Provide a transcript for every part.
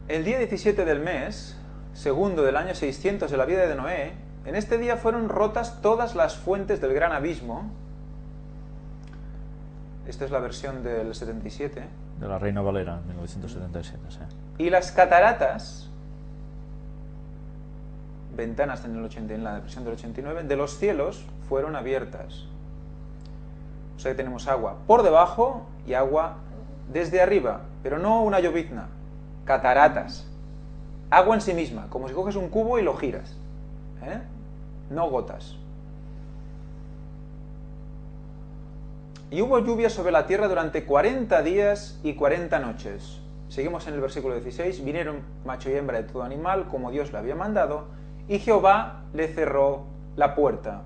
El día 17 del mes, segundo del año 600 de la vida de Noé, en este día fueron rotas todas las fuentes del gran abismo. Esta es la versión del 77. De la Reina Valera, 1977, sí. Y las cataratas, ventanas en la versión del 89, de los cielos fueron abiertas. O sea que tenemos agua por debajo y agua desde arriba, pero no una llovizna, cataratas. Agua en sí misma, como si coges un cubo y lo giras. No gotas. Y hubo lluvia sobre la tierra durante 40 días y 40 noches. Seguimos en el versículo 16. Vinieron macho y hembra de todo animal, como Dios le había mandado, y Jehová le cerró la puerta.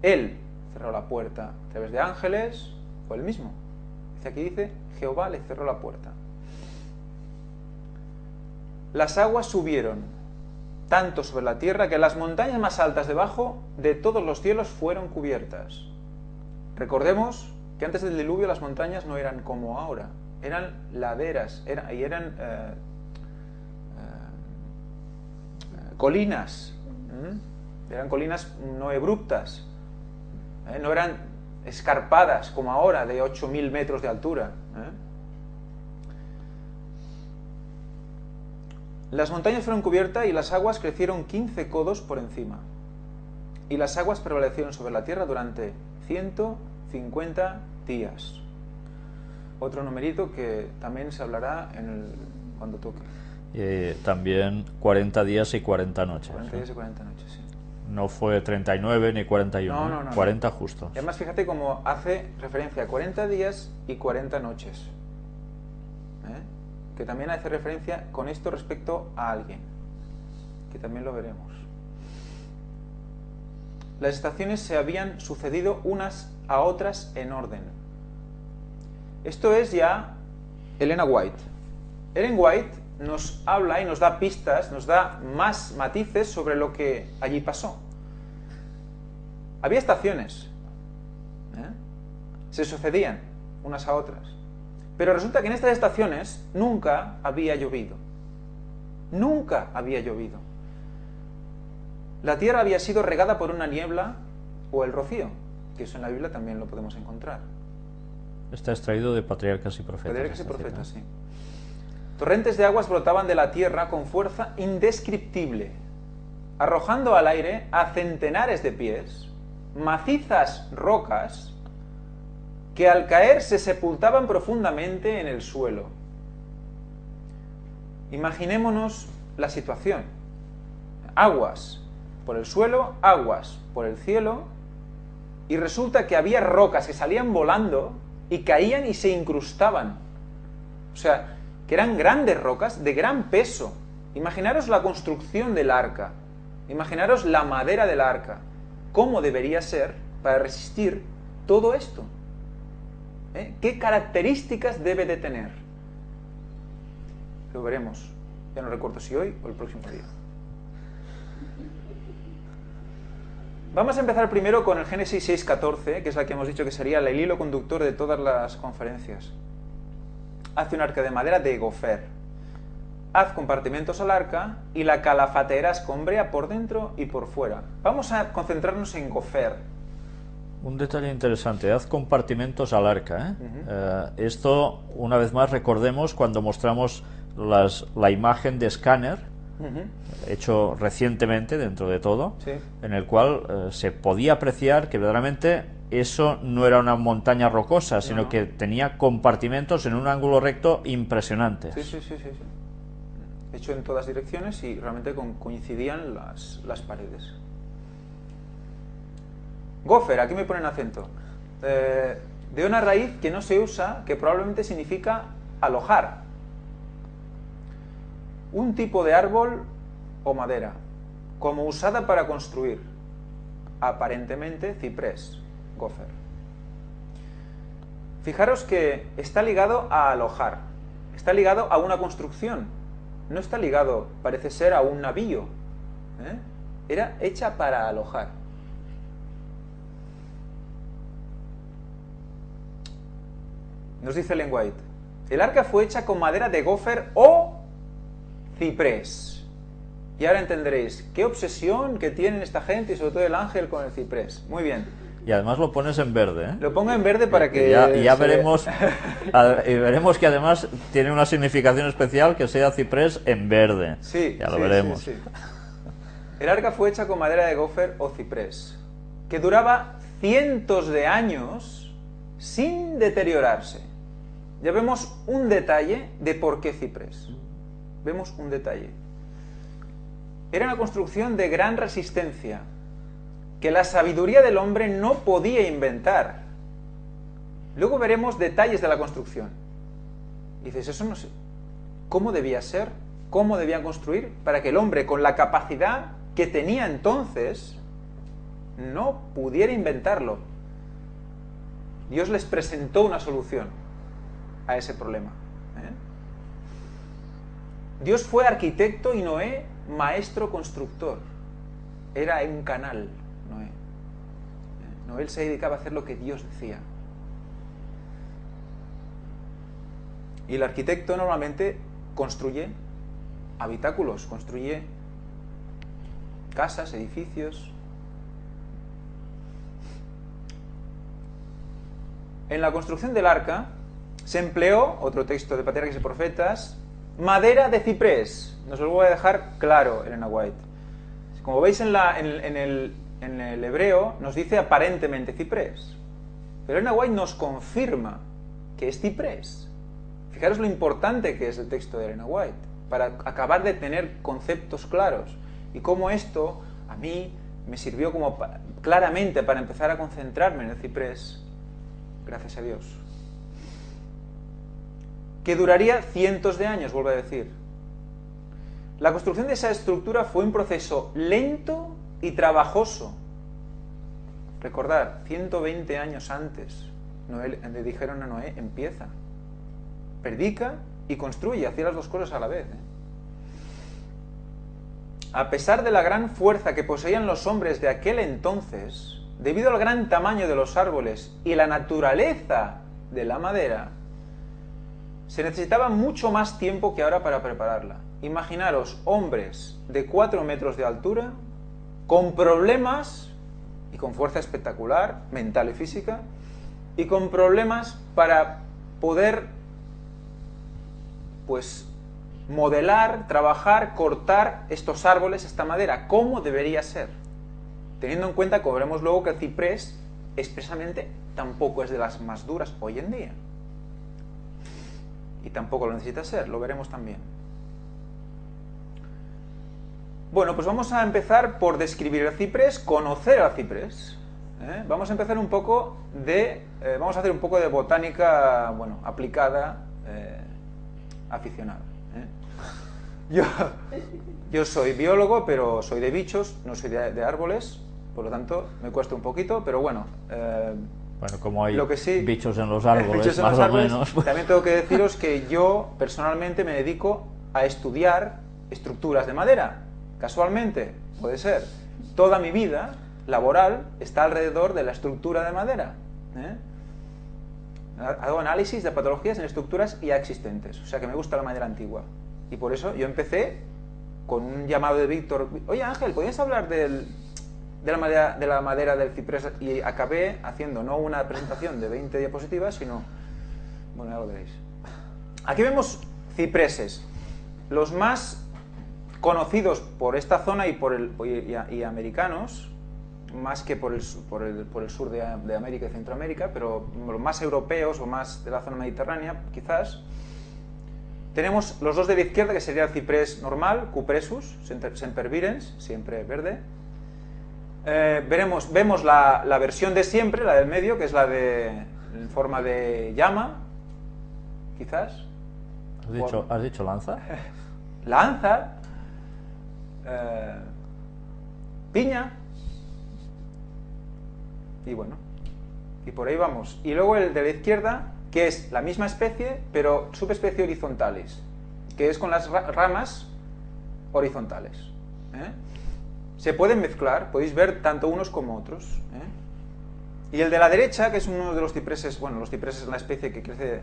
Él cerró la puerta a través de ángeles, fue el mismo. Aquí dice, Jehová le cerró la puerta. Las aguas subieron tanto sobre la tierra que las montañas más altas debajo de todos los cielos fueron cubiertas. Recordemos que antes del diluvio las montañas no eran como ahora, eran laderas, eran colinas, eran colinas no abruptas, no eran escarpadas como ahora de 8.000 metros de altura. Las montañas fueron cubiertas y las aguas crecieron 15 codos por encima. Y las aguas prevalecieron sobre la tierra durante 150 días. Otro numerito que también se hablará cuando toque. También 40 días y 40 noches. 40 días y 40 noches, sí. No fue 39 ni 41, no, 40 justos. Y además fíjate cómo hace referencia a 40 días y 40 noches. Que también hace referencia con esto respecto a alguien, que también lo veremos. Las estaciones se habían sucedido unas a otras en orden. Esto es ya Elena White. Ellen White nos habla y nos da pistas, nos da más matices sobre lo que allí pasó. Había estaciones, se sucedían unas a otras. Pero resulta que en estas estaciones nunca había llovido. Nunca había llovido. La tierra había sido regada por una niebla o el rocío, que eso en la Biblia también lo podemos encontrar. Está extraído de Patriarcas y Profetas. Patriarcas y Profetas, sí. Torrentes de aguas brotaban de la tierra con fuerza indescriptible, arrojando al aire a centenares de pies macizas rocas que al caer se sepultaban profundamente en el suelo. Imaginémonos la situación. Aguas por el suelo, aguas por el cielo, y resulta que había rocas que salían volando y caían y se incrustaban. O sea, que eran grandes rocas de gran peso. Imaginaros la construcción del arca, imaginaros la madera del arca, cómo debería ser para resistir todo esto. ¿Qué características debe de tener? Lo veremos. Ya no recuerdo si hoy o el próximo día. Vamos a empezar primero con el Génesis 6:14, que es la que hemos dicho que sería el hilo conductor de todas las conferencias. Hace un arca de madera de gofer. Haz compartimentos al arca y la calafatera escombrea por dentro y por fuera. Vamos a concentrarnos en gofer. Un detalle interesante, haz compartimentos al arca. Esto, una vez más, recordemos cuando mostramos la imagen de escáner, hecho recientemente dentro de todo, sí, en el cual se podía apreciar que verdaderamente eso no era una montaña rocosa, sino que tenía compartimentos en un ángulo recto impresionantes. Sí. Hecho en todas direcciones y realmente coincidían las paredes. Gofer, aquí me ponen acento. De una raíz que no se usa, que probablemente significa alojar. Un tipo de árbol o madera, como usada para construir. Aparentemente ciprés, gofer. Fijaros que está ligado a alojar, está ligado a una construcción, no está ligado, parece ser, a un navío. Era hecha para alojar. Nos dice Ellen White, El arca fue hecha con madera de gofer o ciprés. Y ahora entenderéis qué obsesión que tienen esta gente y sobre todo el ángel con el ciprés. Muy bien. Y además lo pones en verde, ¿eh? Lo pongo en verde para que... Ya veremos, y veremos que además tiene una significación especial que sea ciprés en verde. Sí, ya lo sí, veremos. Sí, sí. El arca fue hecha con madera de gofer o ciprés, que duraba cientos de años sin deteriorarse. Ya vemos un detalle de por qué ciprés. Vemos un detalle. Era una construcción de gran resistencia, que la sabiduría del hombre no podía inventar. Luego veremos detalles de la construcción. Y dices, eso no sé. ¿Cómo debía ser? ¿Cómo debían construir? Para que el hombre, con la capacidad que tenía entonces, no pudiera inventarlo. Dios les presentó una solución a ese problema. Dios fue arquitecto y Noé maestro constructor. Era un canal, Noé. Noé se dedicaba a hacer lo que Dios decía. Y el arquitecto normalmente construye habitáculos, construye casas, edificios. En la construcción del arca se empleó, otro texto de Patriarcas y Profetas, madera de ciprés. Nos lo voy a dejar claro, Elena White. Como veis en el hebreo, nos dice aparentemente ciprés. Pero Elena White nos confirma que es ciprés. Fijaros lo importante que es el texto de Elena White, para acabar de tener conceptos claros. Y cómo esto a mí me sirvió como claramente para empezar a concentrarme en el ciprés. Gracias a Dios. Que duraría cientos de años, vuelvo a decir. La construcción de esa estructura fue un proceso lento y trabajoso. Recordad, 120 años antes, le dijeron a Noé, empieza, predica y construye, hacía las dos cosas a la vez. A pesar de la gran fuerza que poseían los hombres de aquel entonces, debido al gran tamaño de los árboles y la naturaleza de la madera, se necesitaba mucho más tiempo que ahora para prepararla. Imaginaros hombres de 4 metros de altura, con problemas y con fuerza espectacular, mental y física, y con problemas para poder, pues, modelar, trabajar, cortar estos árboles, esta madera, ¿cómo debería ser? Teniendo en cuenta, como veremos luego, que el ciprés expresamente tampoco es de las más duras hoy en día. Y tampoco lo necesita ser, lo veremos también. Bueno, pues vamos a empezar por describir el ciprés, conocer al ciprés. Vamos a empezar un poco de... vamos a hacer un poco de botánica, bueno, aplicada, aficionada. Yo soy biólogo, pero soy de bichos, no soy de árboles, por lo tanto me cuesta un poquito, pero bueno... bueno, como hay lo que sí, bichos en los árboles, bichos en más los árboles, o menos. Pues... También tengo que deciros que yo personalmente me dedico a estudiar estructuras de madera. Casualmente, puede ser. Toda mi vida laboral está alrededor de la estructura de madera. Hago análisis de patologías en estructuras ya existentes, o sea que me gusta la madera antigua. Y por eso yo empecé con un llamado de Víctor. Oye Ángel, ¿podrías hablar de la madera del ciprés? Y acabé haciendo no una presentación de 20 diapositivas, sino... Bueno, ya lo veréis. Aquí vemos cipreses. Los más conocidos por esta zona y americanos, más que por el sur de América y Centroamérica, pero los más europeos o más de la zona mediterránea, quizás. Tenemos los dos de la izquierda, que sería el ciprés normal, Cupressus sempervirens, siempre verde. Vemos la versión de siempre, la del medio, que es la en forma de llama, quizás. ¿Has dicho lanza? Lanza, piña, y bueno, y por ahí vamos. Y luego el de la izquierda, que es la misma especie, pero subespecie horizontalis, que es con las ramas horizontales. Se pueden mezclar, podéis ver tanto unos como otros. Y el de la derecha, que es uno de los cipreses, bueno, los cipreses es una especie que crece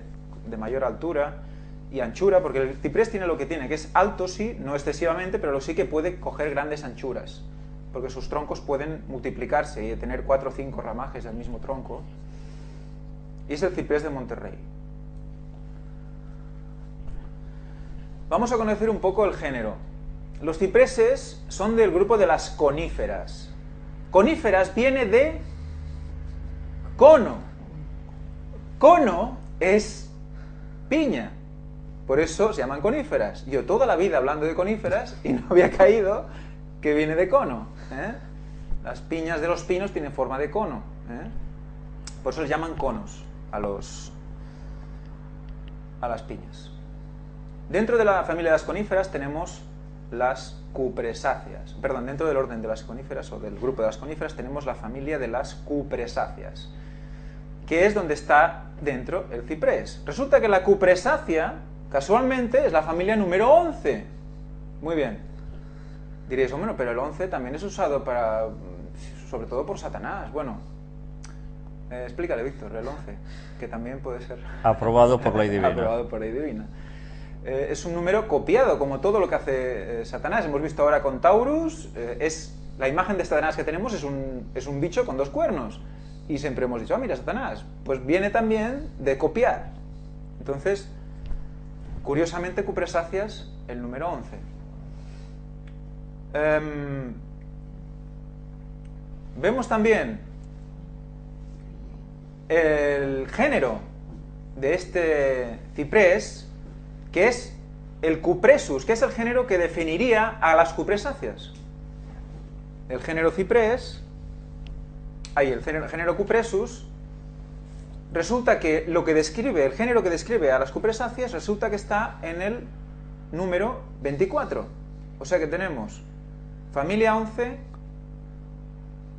de mayor altura y anchura, porque el ciprés tiene lo que tiene, que es alto, sí, no excesivamente, pero sí que puede coger grandes anchuras, porque sus troncos pueden multiplicarse y tener 4 o 5 ramajes del mismo tronco. Y es el ciprés de Monterrey. Vamos a conocer un poco el género. Los cipreses son del grupo de las coníferas. Coníferas viene de cono. Cono es piña. Por eso se llaman coníferas. Yo toda la vida hablando de coníferas y no había caído que viene de cono. Las piñas de los pinos tienen forma de cono. Por eso les llaman conos a las piñas. Dentro de la familia de las coníferas tenemos las cupresáceas. Perdón, dentro del orden de las coníferas o del grupo de las coníferas tenemos la familia de las cupresáceas, que es donde está dentro el ciprés. Resulta que la cupresácea, casualmente, es la familia número 11. Muy bien. Diréis, bueno, pero el 11 también es usado sobre todo por Satanás. Bueno, explícale, Víctor, el 11, que también puede ser... Aprobado por ley divina. Aprobado por ley divina. Es un número copiado, como todo lo que hace Satanás. Hemos visto ahora con Taurus, la imagen de Satanás que tenemos es un bicho con 2 cuernos. Y siempre hemos dicho, mira, Satanás, pues viene también de copiar. Entonces, curiosamente, cupresáceas, el número 11. Vemos también el género de este ciprés, que es el cupresus, que es el género que definiría a las cupresáceas. El género ciprés, el género cupresus, resulta que el género que describe a las cupresáceas, resulta que está en el número 24. O sea que tenemos familia 11,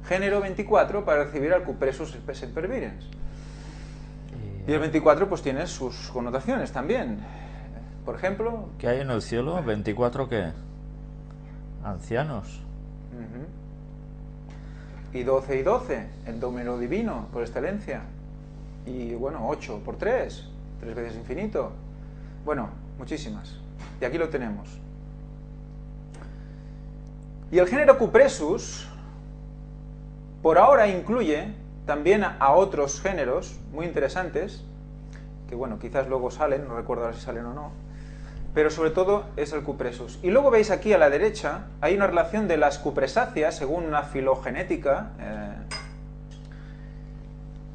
género 24 para recibir al cupresus sempervirens. Y el 24 pues tiene sus connotaciones también. Por ejemplo... ¿Qué hay en el cielo? ¿24 qué? Ancianos. Y 12 y 12, el número divino por excelencia. Y bueno, 8 por 3, 3 veces infinito. Bueno, muchísimas. Y aquí lo tenemos. Y el género cupresus, por ahora incluye también a otros géneros muy interesantes, que bueno, quizás luego salen, no recuerdo ahora si salen o no, pero sobre todo es el cupresus. Y luego veis aquí a la derecha, hay una relación de las cupresáceas, según una filogenética,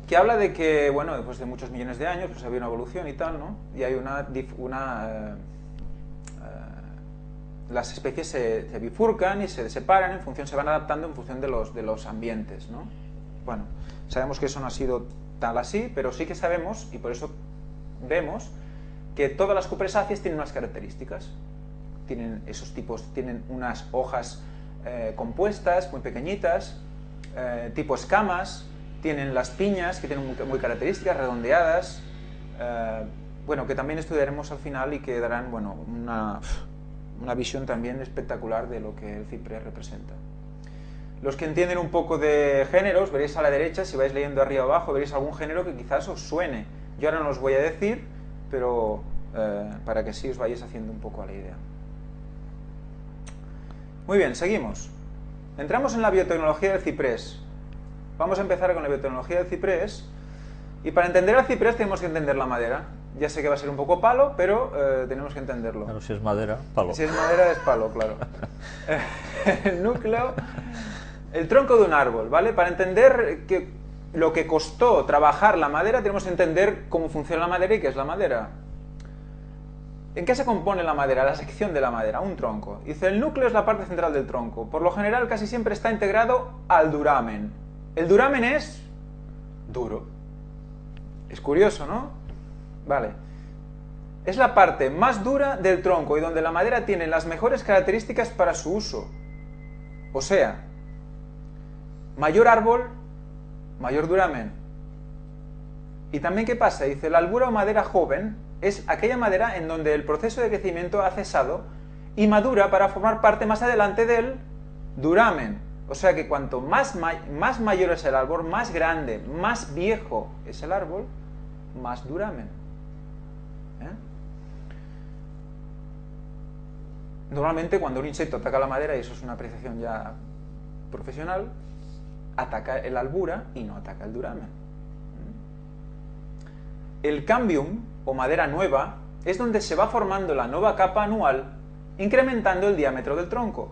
que habla de que, bueno, después de muchos millones de años, pues había una evolución y tal, ¿no? Y hay las especies se bifurcan y se separan se van adaptando en función de los ambientes, ¿no? Bueno, sabemos que eso no ha sido tal así, pero sí que sabemos, y por eso vemos, que todas las cupresáceas tienen unas características. Tienen esos tipos, tienen unas hojas compuestas, muy pequeñitas, tipo escamas, tienen las piñas, que tienen muy características, redondeadas, bueno, que también estudiaremos al final y que darán, bueno, una visión también espectacular de lo que el ciprés representa. Los que entienden un poco de géneros, veréis a la derecha, si vais leyendo arriba abajo, veréis algún género que quizás os suene. Yo ahora no os voy a decir, pero para que sí os vayáis haciendo un poco a la idea. Muy bien, seguimos. Entramos en la biotecnología del ciprés. Vamos a empezar con la biotecnología del ciprés. Y para entender al ciprés tenemos que entender la madera. Ya sé que va a ser un poco palo, pero tenemos que entenderlo. Claro, si es madera, palo. Si es madera, es palo, claro. El núcleo, el tronco de un árbol, ¿vale? Para entender lo que costó trabajar la madera, tenemos que entender cómo funciona la madera y qué es la madera. ¿En qué se compone la madera? La sección de la madera, un tronco. Dice, el núcleo es la parte central del tronco. Por lo general, casi siempre está integrado al duramen. El duramen es duro. Es curioso, ¿no? Vale. Es la parte más dura del tronco y donde la madera tiene las mejores características para su uso. O sea, mayor árbol, mayor duramen. Y también, ¿qué pasa? Dice, la albura o madera joven es aquella madera en donde el proceso de crecimiento ha cesado y madura para formar parte más adelante del duramen. O sea que cuanto más mayor es el árbol, más grande, más viejo es el árbol, más duramen. Normalmente cuando un insecto ataca la madera, y eso es una apreciación ya profesional, ataca el albura y no ataca el duramen. El cambium, o madera nueva, es donde se va formando la nueva capa anual, incrementando el diámetro del tronco.